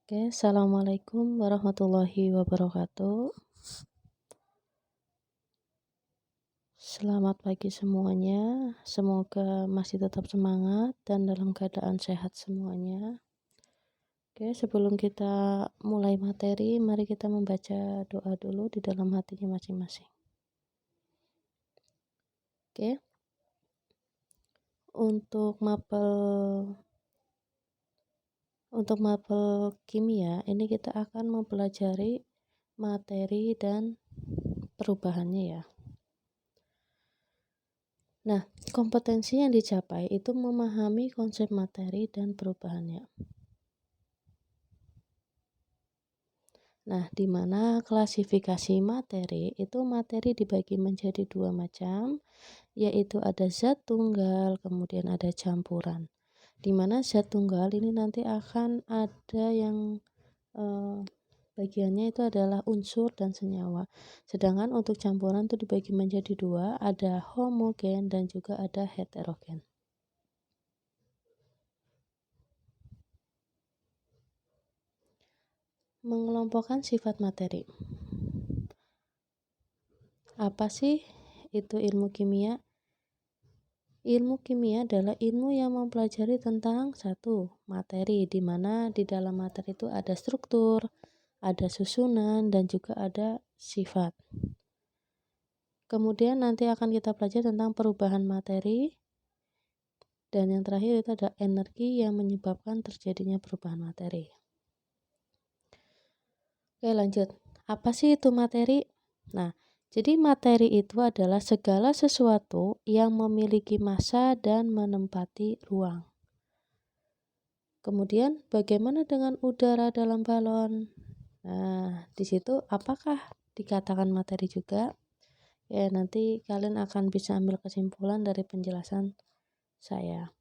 Oke, assalamualaikum warahmatullahi wabarakatuh. Selamat pagi semuanya. Semoga masih tetap semangat dan dalam keadaan sehat semuanya. Oke, sebelum kita mulai materi, mari kita membaca doa dulu di dalam hatinya masing-masing. Oke, untuk mapel kimia ini kita akan mempelajari materi dan perubahannya ya. Nah, kompetensi yang dicapai itu memahami konsep materi dan perubahannya. Nah, di mana klasifikasi materi itu materi dibagi menjadi dua macam, yaitu ada zat tunggal, kemudian ada campuran. Di mana zat tunggal ini nanti akan ada yang bagiannya itu adalah unsur dan senyawa. Sedangkan untuk campuran itu dibagi menjadi dua, ada homogen dan juga ada heterogen. Mengelompokkan sifat materi. Apa sih itu ilmu kimia? Ilmu kimia adalah ilmu yang mempelajari tentang satu materi, di mana di dalam materi itu ada struktur, ada susunan, dan juga ada sifat. Kemudian nanti akan kita pelajari tentang perubahan materi, dan yang terakhir itu ada energi yang menyebabkan terjadinya perubahan materi. Oke, lanjut. Apa sih itu materi? Nah, jadi materi itu adalah segala sesuatu yang memiliki massa dan menempati ruang. Kemudian bagaimana dengan udara dalam balon? Nah, di situ apakah dikatakan materi juga? Ya, nanti kalian akan bisa ambil kesimpulan dari penjelasan saya.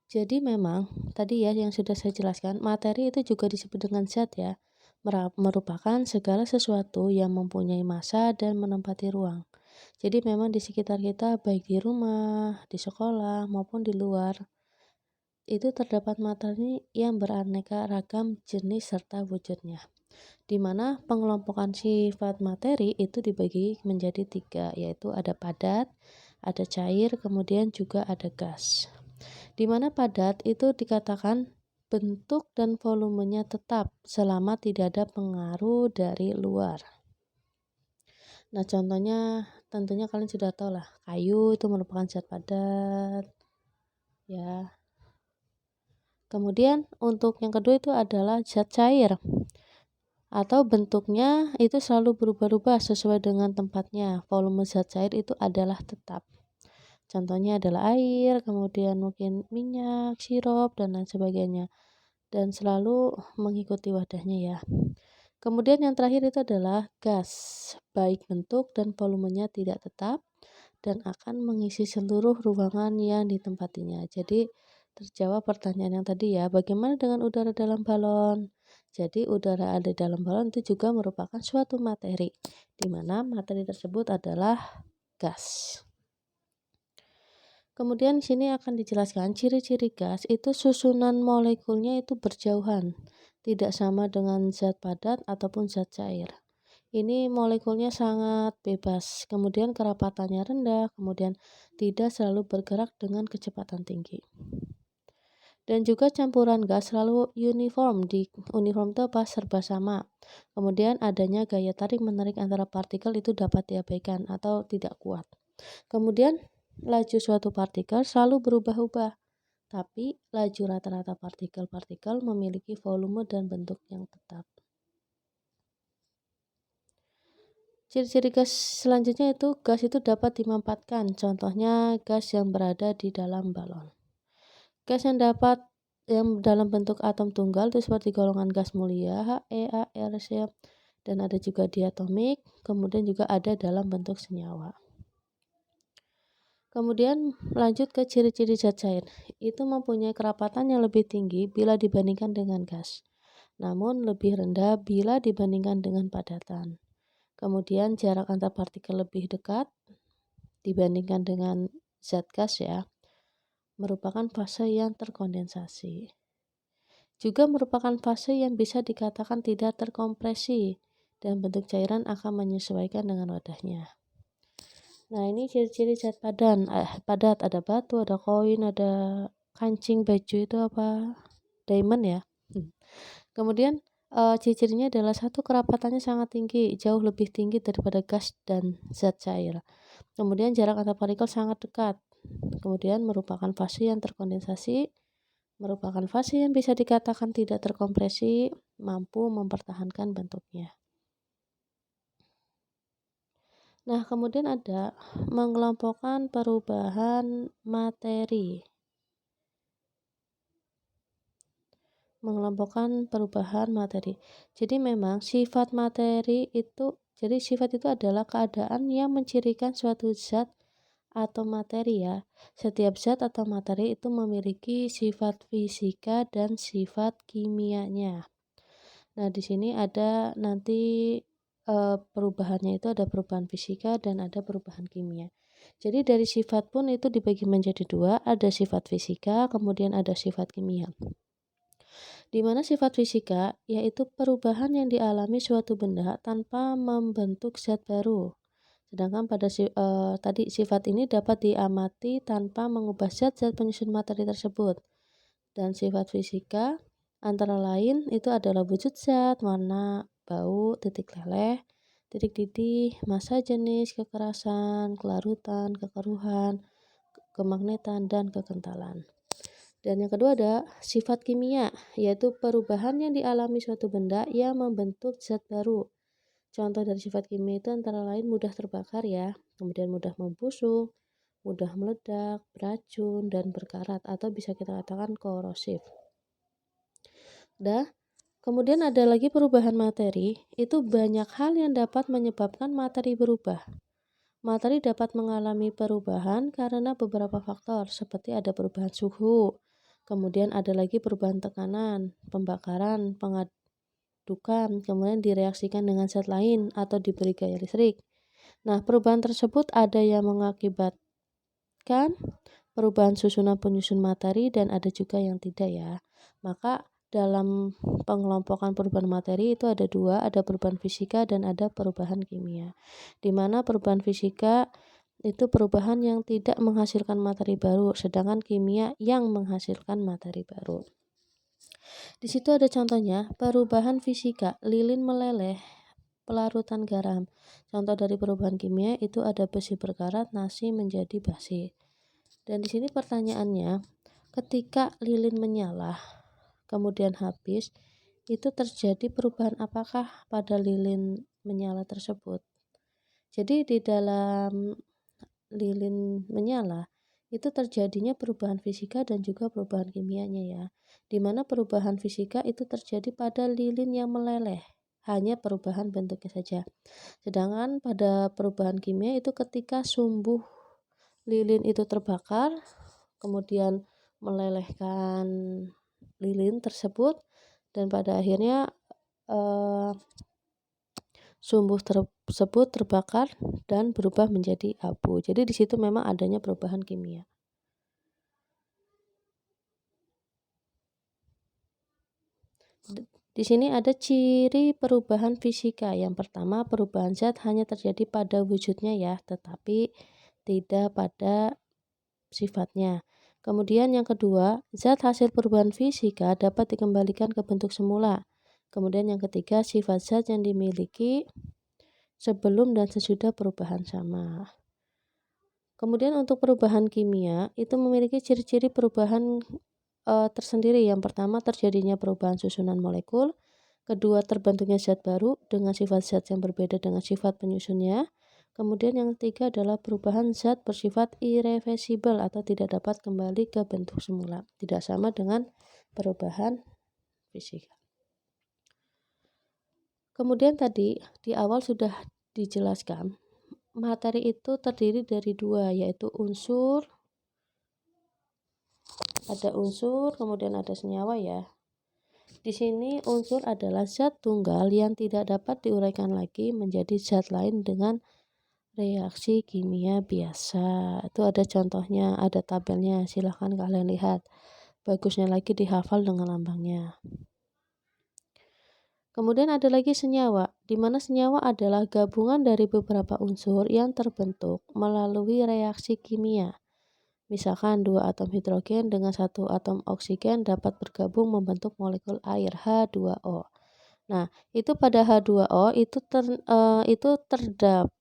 Jadi memang tadi ya yang sudah saya jelaskan, materi itu juga disebut dengan zat ya, merupakan segala sesuatu yang mempunyai massa dan menempati ruang. Jadi memang di sekitar kita baik di rumah, di sekolah maupun di luar itu terdapat materi yang beraneka ragam jenis serta wujudnya. Di mana pengelompokan sifat materi itu dibagi menjadi tiga, yaitu ada padat, ada cair, kemudian juga ada gas. Di mana padat itu dikatakan bentuk dan volumenya tetap selama tidak ada pengaruh dari luar. Nah, contohnya tentunya kalian sudah tahu lah, kayu itu merupakan zat padat ya. Kemudian untuk yang kedua itu adalah zat cair atau bentuknya itu selalu berubah-ubah sesuai dengan tempatnya. Volume zat cair itu adalah tetap. Contohnya adalah air, kemudian mungkin minyak, sirup, dan lain sebagainya. Dan selalu mengikuti wadahnya ya. Kemudian yang terakhir itu adalah gas, baik bentuk dan volumenya tidak tetap dan akan mengisi seluruh ruangan yang ditempatinya. Jadi terjawab pertanyaan yang tadi ya, bagaimana dengan udara dalam balon? Jadi udara ada dalam balon itu juga merupakan suatu materi, di mana materi tersebut adalah gas. Kemudian sini akan dijelaskan ciri-ciri gas itu susunan molekulnya itu berjauhan, tidak sama dengan zat padat ataupun zat cair. Ini molekulnya sangat bebas, kemudian kerapatannya rendah, kemudian tidak selalu bergerak dengan kecepatan tinggi. Dan juga campuran gas selalu uniform, uniform itu apa? Serba sama. Kemudian adanya gaya tarik-menarik antara partikel itu dapat diabaikan atau tidak kuat. Kemudian laju suatu partikel selalu berubah-ubah, tapi laju rata-rata partikel-partikel memiliki volume dan bentuk yang tetap. Ciri-ciri gas selanjutnya itu gas itu dapat dimanfaatkan, contohnya gas yang berada di dalam balon. Gas yang dalam bentuk atom tunggal itu seperti golongan gas mulia He, Ar, C, dan ada juga diatomik, kemudian juga ada dalam bentuk senyawa. Kemudian lanjut ke ciri-ciri zat cair. Itu mempunyai kerapatan yang lebih tinggi bila dibandingkan dengan gas, namun lebih rendah bila dibandingkan dengan padatan. Kemudian jarak antar partikel lebih dekat dibandingkan dengan zat gas ya. merupakan fase yang terkondensasi. Juga merupakan fase yang bisa dikatakan tidak terkompresi dan bentuk cairan akan menyesuaikan dengan wadahnya. Nah, ini ciri-ciri zat padat, ada batu, ada koin, ada kancing baju itu apa? Diamond ya. Kemudian ciri-cirinya adalah satu, kerapatannya sangat tinggi, jauh lebih tinggi daripada gas dan zat cair. Kemudian jarak antar partikel sangat dekat. Kemudian merupakan fase yang terkondensasi, merupakan fase yang bisa dikatakan tidak terkompresi, mampu mempertahankan bentuknya. Nah, kemudian ada mengelompokkan perubahan materi. Mengelompokkan perubahan materi. Jadi memang sifat itu adalah keadaan yang mencirikan suatu zat atau materi ya. Setiap zat atau materi itu memiliki sifat fisika dan sifat kimianya. Nah, di sini ada nanti perubahannya itu ada perubahan fisika dan ada perubahan kimia. Jadi dari sifat pun itu dibagi menjadi dua, ada sifat fisika, kemudian ada sifat kimia. Di mana sifat fisika yaitu perubahan yang dialami suatu benda tanpa membentuk zat baru. Sedangkan pada tadi sifat ini dapat diamati tanpa mengubah zat-zat penyusun materi tersebut. Dan sifat fisika antara lain itu adalah wujud zat, warna, bau, titik leleh, titik didih, massa jenis, kekerasan, kelarutan, kekeruhan, kemagnetan, dan kekentalan. Dan yang kedua ada sifat kimia, yaitu perubahan yang dialami suatu benda yang membentuk zat baru. Contoh dari sifat kimia itu antara lain mudah terbakar ya, kemudian mudah membusuk, mudah meledak, beracun, dan berkarat atau bisa kita katakan korosif. Kemudian ada lagi perubahan materi, itu banyak hal yang dapat menyebabkan materi berubah. Materi dapat mengalami perubahan karena beberapa faktor, seperti ada perubahan suhu, kemudian ada lagi perubahan tekanan, pembakaran, pengadukan, kemudian direaksikan dengan zat lain atau diberi gaya listrik. Nah, perubahan tersebut ada yang mengakibatkan perubahan susunan penyusun materi dan ada juga yang tidak ya. Maka dalam pengelompokan perubahan materi itu ada dua, ada perubahan fisika dan ada perubahan kimia. Di mana perubahan fisika itu perubahan yang tidak menghasilkan materi baru, sedangkan kimia yang menghasilkan materi baru. Di situ ada contohnya, perubahan fisika, lilin meleleh, pelarutan garam. Contoh dari perubahan kimia itu ada besi berkarat, nasi menjadi basi. Dan di sini pertanyaannya, ketika lilin menyala, kemudian habis, itu terjadi perubahan apakah pada lilin menyala tersebut? Jadi di dalam lilin menyala itu terjadinya perubahan fisika dan juga perubahan kimianya ya. Di mana perubahan fisika itu terjadi pada lilin yang meleleh, hanya perubahan bentuknya saja. Sedangkan pada perubahan kimia itu ketika sumbu lilin itu terbakar, kemudian melelehkan lilin tersebut dan pada akhirnya sumbu tersebut terbakar dan berubah menjadi abu. Jadi di situ memang adanya perubahan kimia. Di sini ada ciri perubahan fisika. Yang pertama, perubahan zat hanya terjadi pada wujudnya ya, tetapi tidak pada sifatnya. Kemudian yang kedua, zat hasil perubahan fisika dapat dikembalikan ke bentuk semula. Kemudian yang ketiga, sifat zat yang dimiliki sebelum dan sesudah perubahan sama. Kemudian untuk perubahan kimia itu memiliki ciri-ciri perubahan tersendiri. Yang pertama, terjadinya perubahan susunan molekul. Kedua, terbentuknya zat baru dengan sifat zat yang berbeda dengan sifat penyusunnya. Kemudian yang ketiga adalah perubahan zat bersifat irreversibel atau tidak dapat kembali ke bentuk semula. Tidak sama dengan perubahan fisika. Kemudian tadi di awal sudah dijelaskan, materi itu terdiri dari dua, yaitu unsur, ada unsur, kemudian ada senyawa ya. Di sini unsur adalah zat tunggal yang tidak dapat diuraikan lagi menjadi zat lain dengan Reaksi kimia biasa, itu ada contohnya, ada tabelnya, silahkan kalian lihat. Bagusnya lagi dihafal dengan lambangnya. Kemudian ada lagi senyawa, di mana senyawa adalah gabungan dari beberapa unsur yang terbentuk melalui reaksi kimia. Misalkan dua atom hidrogen dengan satu atom oksigen dapat bergabung membentuk molekul air H2O. Nah, itu pada H2O itu terdapat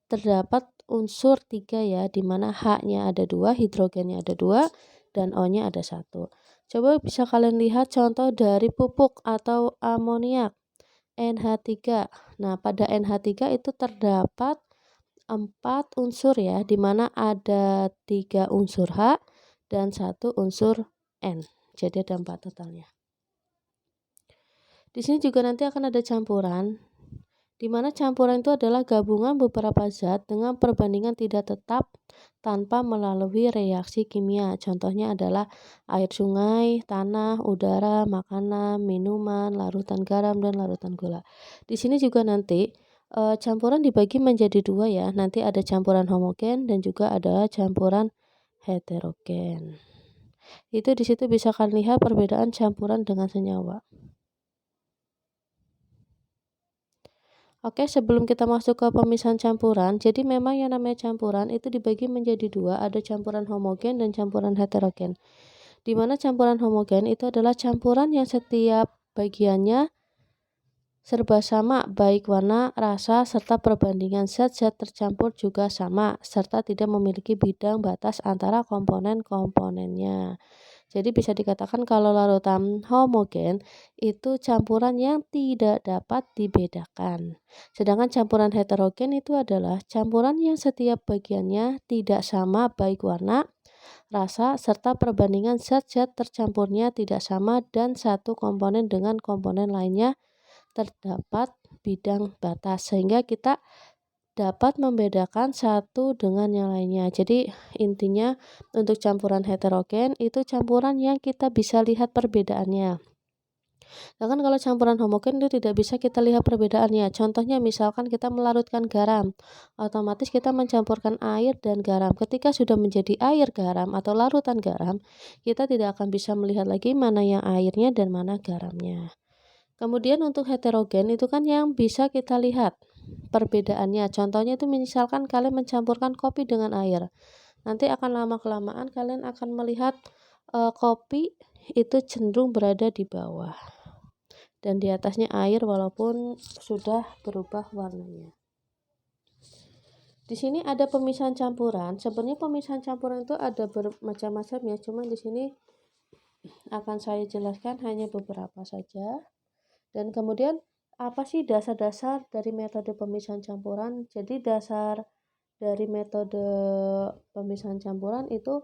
terdapat unsur 3 ya, di mana H-nya ada 2, hidrogennya ada 2, dan O-nya ada 1. Coba bisa kalian lihat contoh dari pupuk atau amoniak NH3. Nah, pada NH3 itu terdapat 4 unsur ya, di mana ada 3 unsur H dan 1 unsur N. Jadi ada 4 totalnya. Di sini juga nanti akan ada campuran, di mana campuran itu adalah gabungan beberapa zat dengan perbandingan tidak tetap tanpa melalui reaksi kimia. Contohnya adalah air sungai, tanah, udara, makanan, minuman, larutan garam, dan larutan gula. Di sini juga nanti campuran dibagi menjadi 2 ya. Nanti ada campuran homogen dan juga ada campuran heterogen. Itu di situ bisa kalian lihat perbedaan campuran dengan senyawa. Oke, sebelum kita masuk ke pemisahan campuran, jadi memang yang namanya campuran itu dibagi menjadi 2, ada campuran homogen dan campuran heterogen. Di mana campuran homogen itu adalah campuran yang setiap bagiannya serba sama, baik warna, rasa, serta perbandingan zat-zat tercampur juga sama, serta tidak memiliki bidang batas antara komponen-komponennya. Jadi bisa dikatakan kalau larutan homogen itu campuran yang tidak dapat dibedakan. Sedangkan campuran heterogen itu adalah campuran yang setiap bagiannya tidak sama baik warna, rasa, serta perbandingan zat-zat tercampurnya tidak sama dan satu komponen dengan komponen lainnya terdapat bidang batas sehingga kita dapat membedakan satu dengan yang lainnya. Jadi intinya untuk campuran heterogen itu campuran yang kita bisa lihat perbedaannya. Sedangkan kalau campuran homogen itu tidak bisa kita lihat perbedaannya. Contohnya misalkan kita melarutkan garam, otomatis kita mencampurkan air dan garam. Ketika sudah menjadi air garam atau larutan garam, kita tidak akan bisa melihat lagi mana yang airnya dan mana garamnya. Kemudian untuk heterogen itu kan yang bisa kita lihat perbedaannya. Contohnya itu misalkan kalian mencampurkan kopi dengan air. Nanti akan lama-kelamaan kalian akan melihat kopi itu cenderung berada di bawah dan di atasnya air walaupun sudah berubah warnanya. Di sini ada pemisahan campuran. Sebenarnya pemisahan campuran itu ada bermacam-macam ya, cuman di sini akan saya jelaskan hanya beberapa saja. Dan kemudian apa sih dasar-dasar dari metode pemisahan campuran? Jadi dasar dari metode pemisahan campuran itu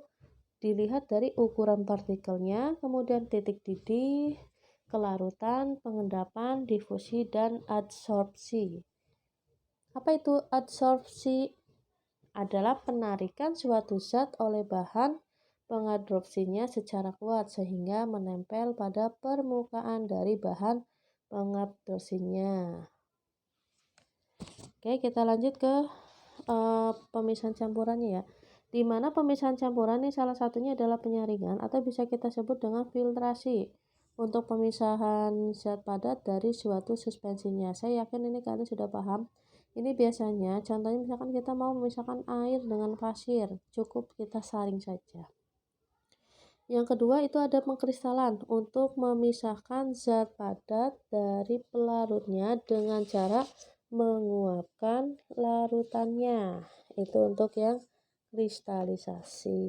dilihat dari ukuran partikelnya, kemudian titik didih, kelarutan, pengendapan, difusi, dan adsorpsi. Apa itu adsorpsi? Adalah penarikan suatu zat oleh bahan pengadsorpsinya secara kuat sehingga menempel pada permukaan dari bahan pengabsorpsinya. Oke, kita lanjut ke pemisahan campurannya ya. Di mana pemisahan campuran ini salah satunya adalah penyaringan atau bisa kita sebut dengan filtrasi untuk pemisahan zat padat dari suatu suspensinya. Saya yakin ini kalian sudah paham. Ini biasanya contohnya misalkan kita mau memisahkan air dengan pasir, cukup kita saring saja. Yang kedua itu ada pengkristalan untuk memisahkan zat padat dari pelarutnya dengan cara menguapkan larutannya. Itu untuk yang kristalisasi.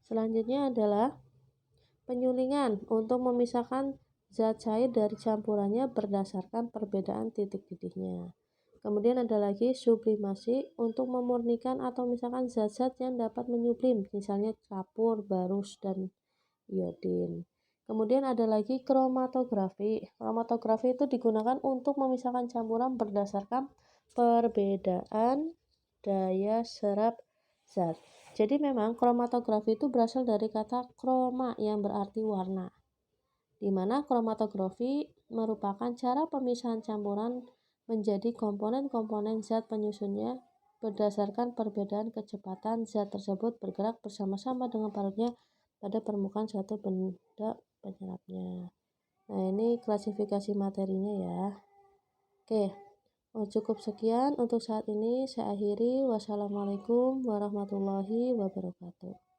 Selanjutnya adalah penyulingan untuk memisahkan zat cair dari campurannya berdasarkan perbedaan titik didihnya. Kemudian ada lagi sublimasi untuk memurnikan atau misalkan zat-zat yang dapat menyublim, misalnya kapur, barus, dan iodin. Kemudian ada lagi kromatografi. Kromatografi itu digunakan untuk memisahkan campuran berdasarkan perbedaan daya serap zat. Jadi memang kromatografi itu berasal dari kata kroma yang berarti warna. di mana kromatografi merupakan cara pemisahan campuran menjadi komponen-komponen zat penyusunnya berdasarkan perbedaan kecepatan zat tersebut bergerak bersama-sama dengan parutnya pada permukaan suatu benda penyerapnya. Nah, ini klasifikasi materinya ya. Oke, cukup sekian untuk saat ini. Saya akhiri. Wassalamualaikum warahmatullahi wabarakatuh.